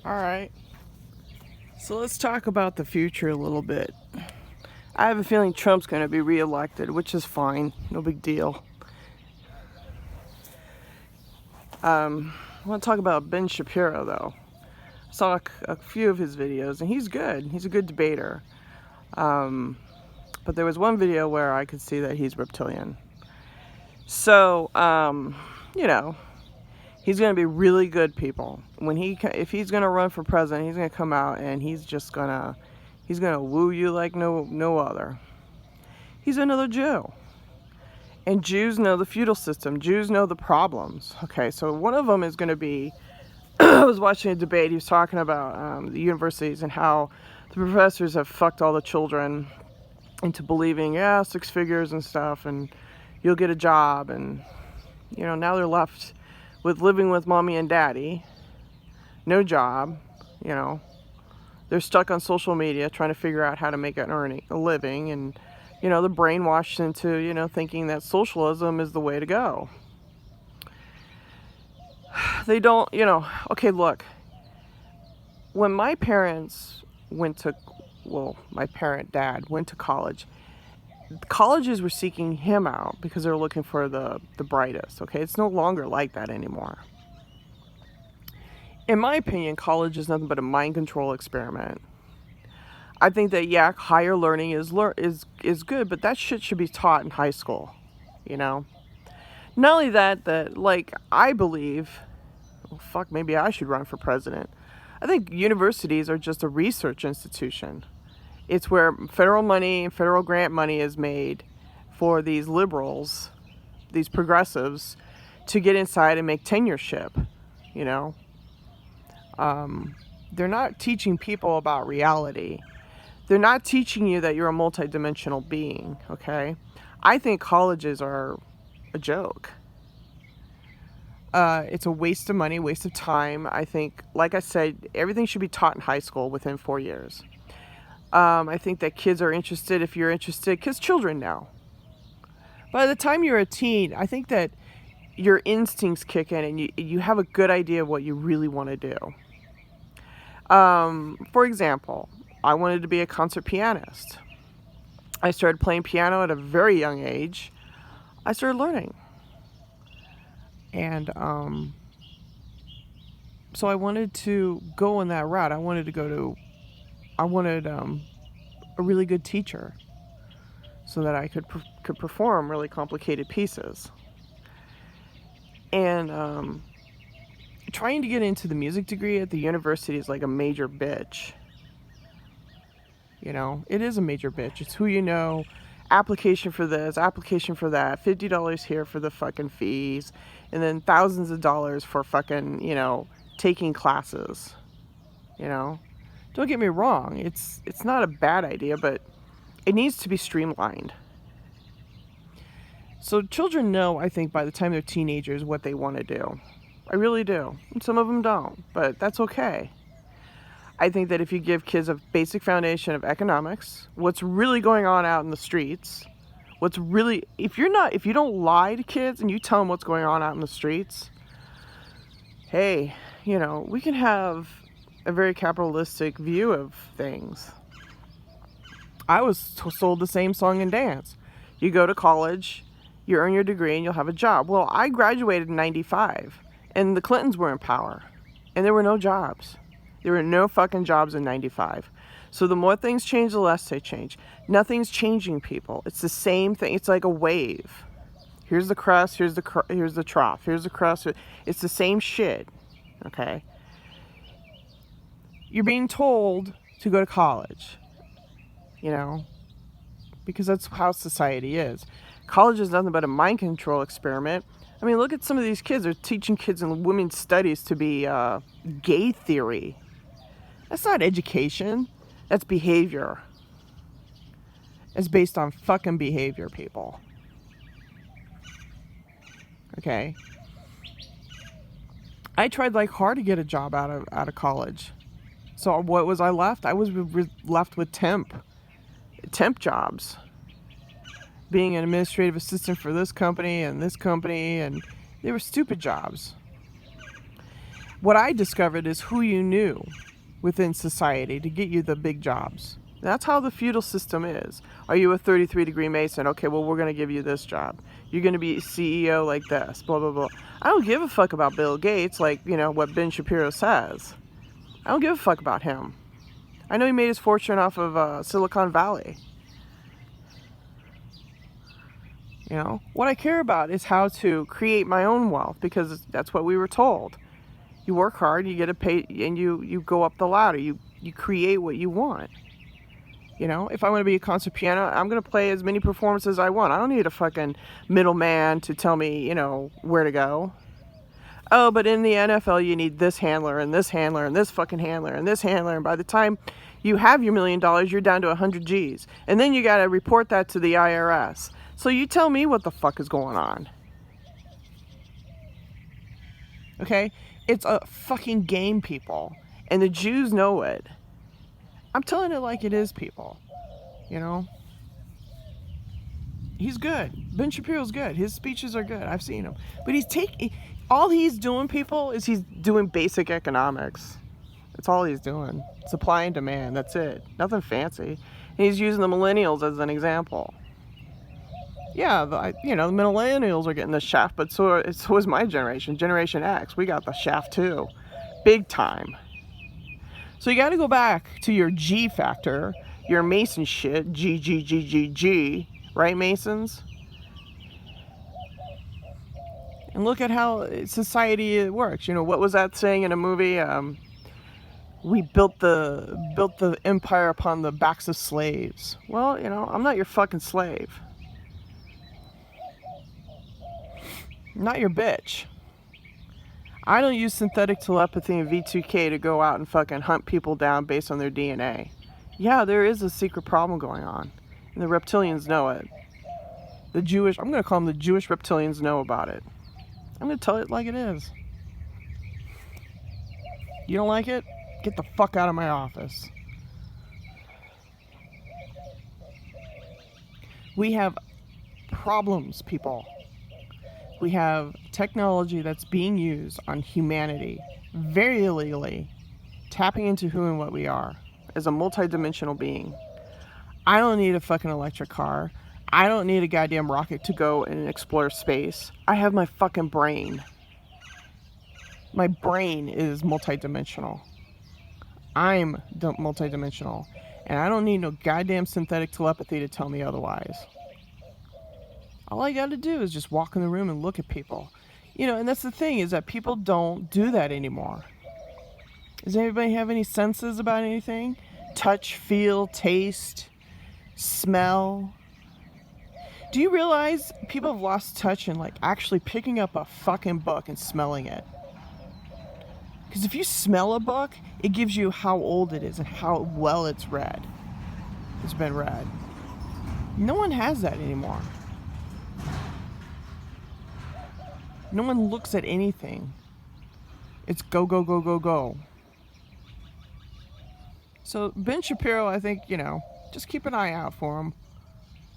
Alright, so let's talk about the future a little bit. I have a feeling Trump's going to be reelected, which is fine. No big deal. I want to talk about Ben Shapiro, though. I saw a few of his videos, and he's good. He's a good debater. But there was one video where I could see that he's reptilian. So, he's going to be really good, people. If he's going to run for president, he's going to come out and he's going to woo you like no other. He's another Jew. And Jews know the feudal system. Jews know the problems. Okay, so one of them is going to be, I was watching a debate, he was talking about the universities and how the professors have fucked all the children into believing, 6 figures and stuff, and you'll get a job, and, now they're left with living with mommy and daddy, no job, they're stuck on social media trying to figure out how to make a living, and, they're brainwashed into, thinking that socialism is the way to go. They don't, okay, look, when my parents my dad went to college, colleges were seeking him out because they were looking for the brightest, okay? It's no longer like that anymore. In my opinion, college is nothing but a mind control experiment. I think that, higher learning is good, but that shit should be taught in high school, Not only that, I believe, maybe I should run for president. I think universities are just a research institution. It's where federal money and federal grant money is made for these liberals, these progressives, to get inside and make tenureship, They're not teaching people about reality. They're not teaching you that you're a multidimensional being, okay? I think colleges are a joke. It's a waste of money, waste of time. I think, like I said, everything should be taught in high school within 4 years. I think that kids are interested, if you're interested, because children know. By the time you're a teen, I think that your instincts kick in and you have a good idea of what you really want to do. For example, I wanted to be a concert pianist. I started playing piano at a very young age. I started learning. And so I wanted to go in that route. I wanted a really good teacher so that I could perform really complicated pieces. And trying to get into the music degree at the university is like a major bitch. It is a major bitch. It's who you know, application for this, application for that, $50 here for the fucking fees, and then thousands of dollars for fucking, taking classes. Don't get me wrong, it's not a bad idea, but it needs to be streamlined. So children know, I think, by the time they're teenagers, what they want to do. I really do. And some of them don't, but that's okay. I think that if you give kids a basic foundation of economics, what's really going on out in the streets, if you don't lie to kids and you tell them what's going on out in the streets, hey, we can have a very capitalistic view of things. I was sold the same song and dance. You go to college, you earn your degree, and you'll have a job. Well, I graduated in 95, and the Clintons were in power, and there were no jobs. There were no fucking jobs in 95. So the more things change, the less they change. Nothing's changing, people. It's the same thing. It's like a wave. Here's the crust, here's the trough, here's the crust. It's the same shit, okay? You're being told to go to college, because that's how society is. College is nothing but a mind control experiment. I mean, look at some of these kids. They're teaching kids in women's studies to be gay theory. That's not education. That's behavior. It's based on fucking behavior, people. Okay? I tried hard to get a job out of college. So what was I left? I was left with temp jobs. Being an administrative assistant for this company, and they were stupid jobs. What I discovered is who you knew within society to get you the big jobs. That's how the feudal system is. Are you a 33-degree Mason? Okay, well, we're going to give you this job. You're going to be CEO like this, blah, blah, blah. I don't give a fuck about Bill Gates, like, what Ben Shapiro says. I don't give a fuck about him. I know he made his fortune off of Silicon Valley. What I care about is how to create my own wealth, because that's what we were told. You work hard, you get a pay, and you go up the ladder. You create what you want. If I want to be a concert piano, I'm going to play as many performances as I want. I don't need a fucking middleman to tell me, where to go. Oh, but in the NFL, you need this handler and this handler and this fucking handler and this handler. And by the time you have your $1 million, you're down to 100 G's. And then you got to report that to the IRS. So you tell me what the fuck is going on. Okay? It's a fucking game, people. And the Jews know it. I'm telling it like it is, people. He's good. Ben Shapiro's good. His speeches are good. I've seen him. But all he's doing, people, is he's doing basic economics. That's all he's doing. Supply and demand. That's it. Nothing fancy. And he's using the millennials as an example. Yeah, the millennials are getting the shaft, but so is my generation, Generation X. We got the shaft too. Big time. So you got to go back to your G factor, your Mason shit, G, right, Masons? And look at how society works. What was that saying in a movie? We built the empire upon the backs of slaves. Well, I'm not your fucking slave. I'm not your bitch. I don't use synthetic telepathy and V2K to go out and fucking hunt people down based on their DNA. Yeah, there is a secret problem going on. And the reptilians know it. I'm going to call them the Jewish reptilians know about it. I'm going to tell it like it is. You don't like it? Get the fuck out of my office. We have problems, people. We have technology that's being used on humanity very illegally, tapping into who and what we are as a multidimensional being. I don't need a fucking electric car. I don't need a goddamn rocket to go and explore space. I have my fucking brain. My brain is multidimensional. I'm multidimensional. And I don't need no goddamn synthetic telepathy to tell me otherwise. All I got to do is just walk in the room and look at people. And that's the thing, is that people don't do that anymore. Does anybody have any senses about anything? Touch, feel, taste, smell. Do you realize people have lost touch in actually picking up a fucking book and smelling it? Because if you smell a book, it gives you how old it is and how well it's been read. No one has that anymore. No one looks at anything. It's go, go, go, go, go. So Ben Shapiro, I think, just keep an eye out for him.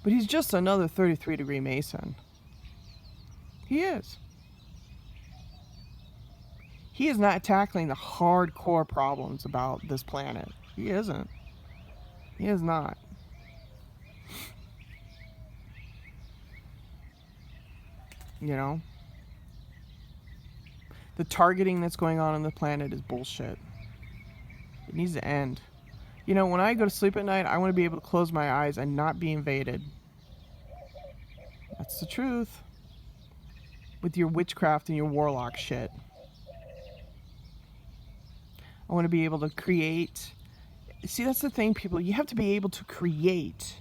But he's just another 33-degree Mason. He is. He is not tackling the hardcore problems about this planet. He isn't. He is not. The targeting that's going on the planet is bullshit. It needs to end. When I go to sleep at night, I want to be able to close my eyes and not be invaded. That's the truth. With your witchcraft and your warlock shit. I want to be able to create. See, that's the thing, people. You have to be able to create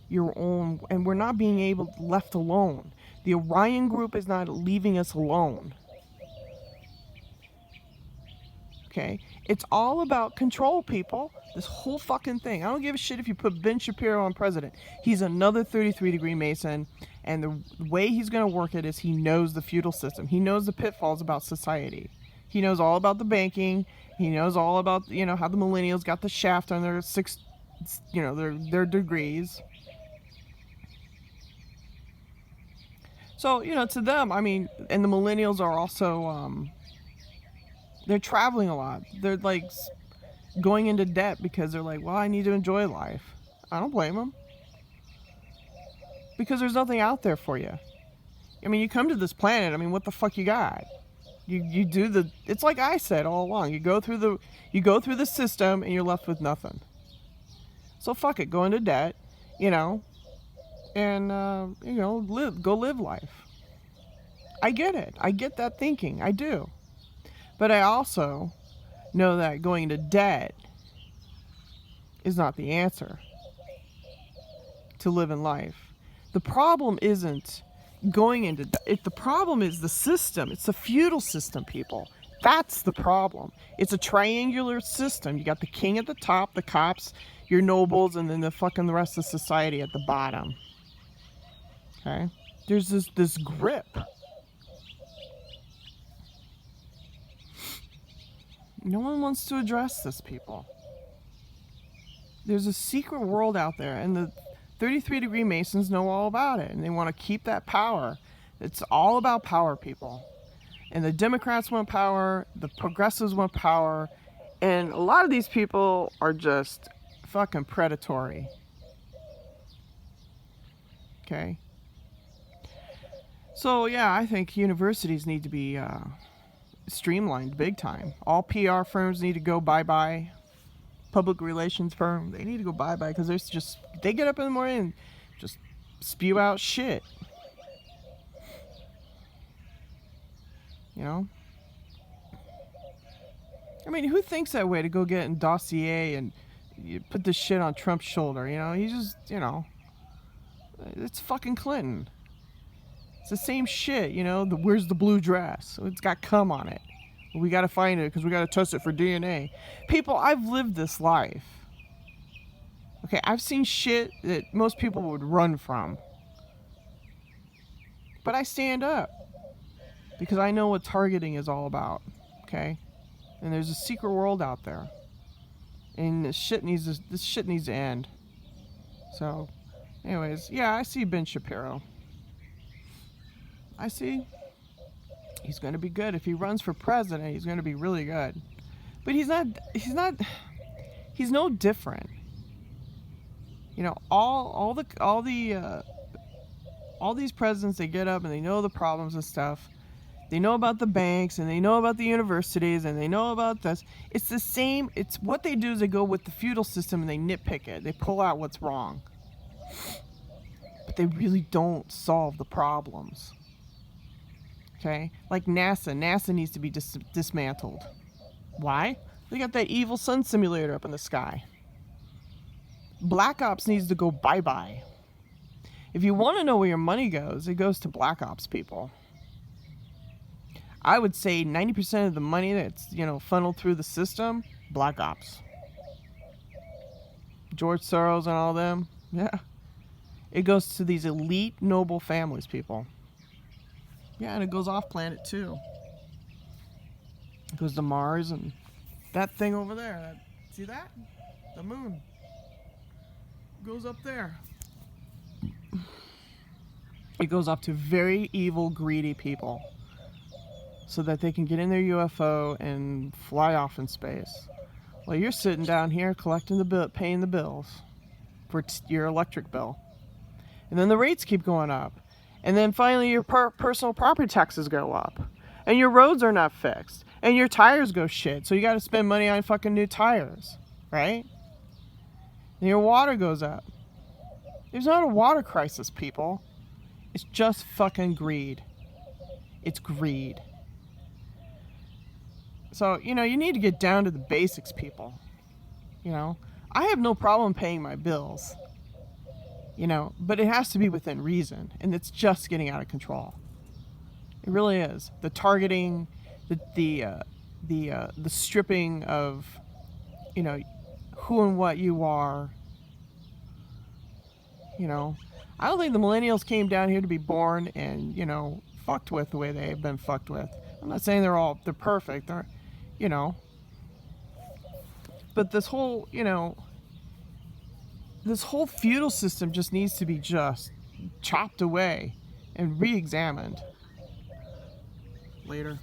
your own, and we're not being left alone. The Orion group is not leaving us alone. Okay? It's all about control, people. This whole fucking thing. I don't give a shit if you put Ben Shapiro on president. He's another 33-degree Mason, and the way he's going to work it is he knows the feudal system. He knows the pitfalls about society. He knows all about the banking. He knows all about, how the millennials got the shaft on their their degrees. So, to them, and the millennials are also They're traveling a lot. They're like going into debt because they're like, well, I need to enjoy life. I don't blame them. Because there's nothing out there for you. I mean, you come to this planet, I mean, what the fuck you got? You do the, it's like I said all along, you go through the system and you're left with nothing. So fuck it, go into debt, you know, and go live life. I get it. I get that thinking. I do. But I also know that going into debt is not the answer to living life. The problem isn't going into debt. The problem is the system. It's a feudal system, people. That's the problem. It's a triangular system. You got the king at the top, the cops, your nobles, and then the rest of society at the bottom. Okay? There's this grip. No one wants to address this, people. There's a secret world out there, and the 33-degree Masons know all about it, and they want to keep that power. It's all about power, people. And the Democrats want power, the progressives want power, and a lot of these people are just fucking predatory. Okay? So, yeah, I think universities need to be streamlined big time. All PR firms need to go bye-bye. Public relations firm, they need to go bye-bye because they get up in the morning and just spew out shit. You know? I mean, who thinks that way to go get a dossier and you put this shit on Trump's shoulder, you know? He just, you know, it's fucking Clinton. It's the same shit, you know? Where's the blue dress? It's got cum on it. We got to find it because we got to test it for DNA. People, I've lived this life. Okay, I've seen shit that most people would run from. But I stand up because I know what targeting is all about. Okay? And there's a secret world out there. And this shit needs to end. So, anyways, yeah, I see Ben Shapiro. I see. He's going to be good. If he runs for president, he's going to be really good. But he's no different. You know, all these presidents, they get up and they know the problems and stuff. They know about the banks and they know about the universities and they know about this. It's the same. It's what they do is they go with the feudal system and they nitpick it. They pull out what's wrong. But they really don't solve the problems. Okay? Like NASA. NASA needs to be dismantled. Why? They got that evil sun simulator up in the sky. Black Ops needs to go bye-bye. If you want to know where your money goes, it goes to Black Ops people. I would say 90% of the money that's, you know, funneled through the system, Black Ops. George Soros and all them, yeah. It goes to these elite, noble families, people. Yeah, and it goes off planet too. It goes to Mars and that thing over there. See that? The moon. Goes up there. It goes up to very evil, greedy people so that they can get in their UFO and fly off in space. Well, you're sitting down here collecting the bill, paying the bills for your electric bill. And then the rates keep going up. And then finally your personal property taxes go up. And your roads are not fixed. And your tires go shit. So you got to spend money on fucking new tires. Right? And your water goes up. There's not a water crisis, people. It's just fucking greed. It's greed. So, you know, you need to get down to the basics, people. You know, I have no problem paying my bills. You know, but it has to be within reason, and it's just getting out of control. It really is. The targeting, the stripping of, you know, who and what you are. You know, I don't think the millennials came down here to be born and, you know, fucked with the way they have been fucked with. I'm not saying they're perfect. They're, you know, but this whole, you know, this whole feudal system just needs to be just chopped away and re-examined. Later.